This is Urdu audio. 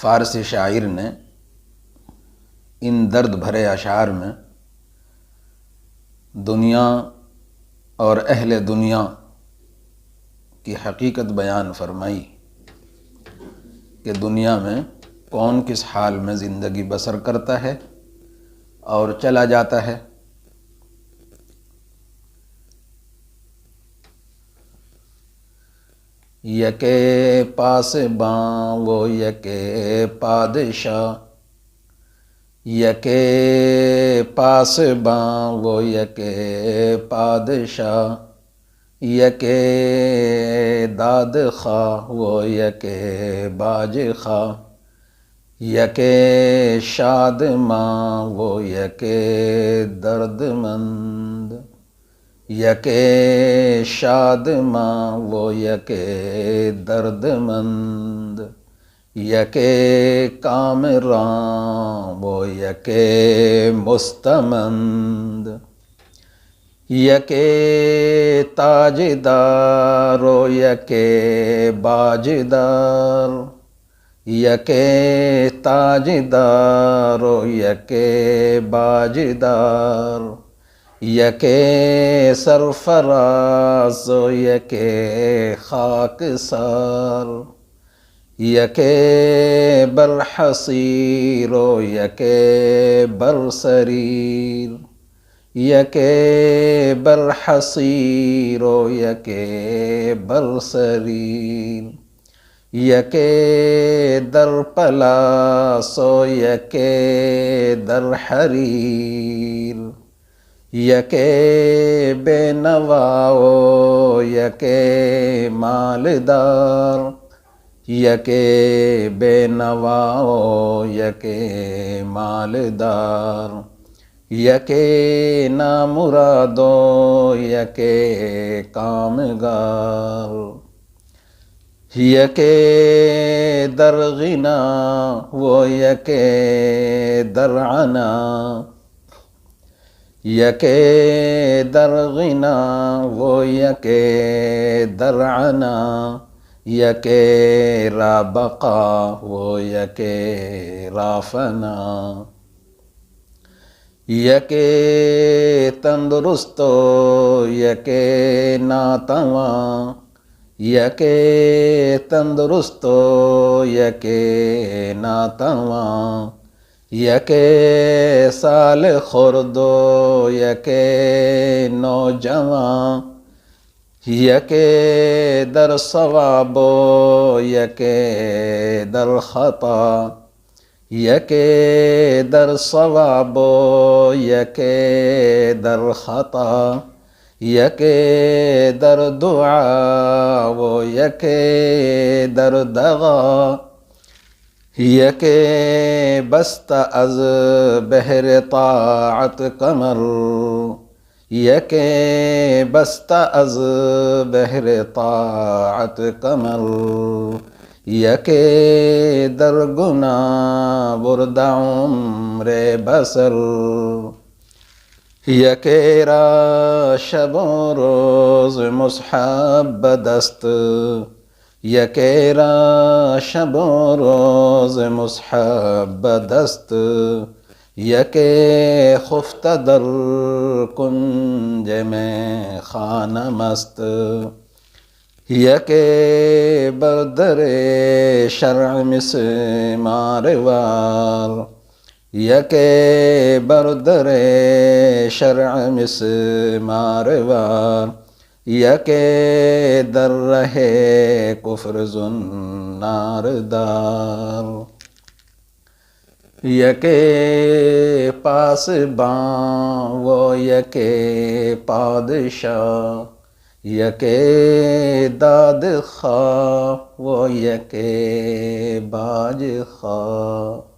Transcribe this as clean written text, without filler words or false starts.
فارسی شاعر نے ان درد بھرے اشعار میں دنیا اور اہل دنیا کی حقیقت بیان فرمائی کہ دنیا میں کون کس حال میں زندگی بسر کرتا ہے اور چلا جاتا ہے۔ یکے پاس باں وہ یکے پادشاہ، یکے پاس باں وہ یکے پادشاہ، یکے داد خواہ وہ یکے باج خواہ، یکے شاد ماں وہ یکے درد مند، یکے شاد ماں وہ یکے درد مند، یکے کامراں وہ یکے مستمند، یکے تاجدار و یکے باجدار، یکے تاجدار و یکے باجدار، یکے سرفراز و یکے خاکسار، یکے برحصیر و یکے برسریر، یکے برحصیر و یکے برسریر، یکے در پلاس و یکے در حریر، یکے بے نوا و یکے مالدار، یکے بے نوا و یکے مالدار، یکے نامراد و یکے کامگار، یکے در غنا و یکے در عنا، یکے در غنا و یکے در عنا، یکے را بقا و یکے را فنا، یکے تندرست و یکے ناتواں، یکے تندرست و یکے ناتواں، یکے سال خورد و یکے نوجواں، یکے در ثواب و یکے در خطا، یکے در ثواب و یکے در خطا، یکے در دعا و یکے در دغا، یکے بست از بحر طاعت کمر، یکے بست از بحر طاعت کمر، یکے در گناہ برد عمر بسر، یکے را شب و روز مصحب دست، یکے را شب و روز مصحب دست، یکے خفتہ در کنج میں خانہ مست، یکے بردر شرع مسمار وار، یکے بردر شرع مسمار وار، یکے در رہے کفر زنار دار، یکے پاس باں و یکے پادشاہ، یکے داد خواہ و یکے باج خواہ۔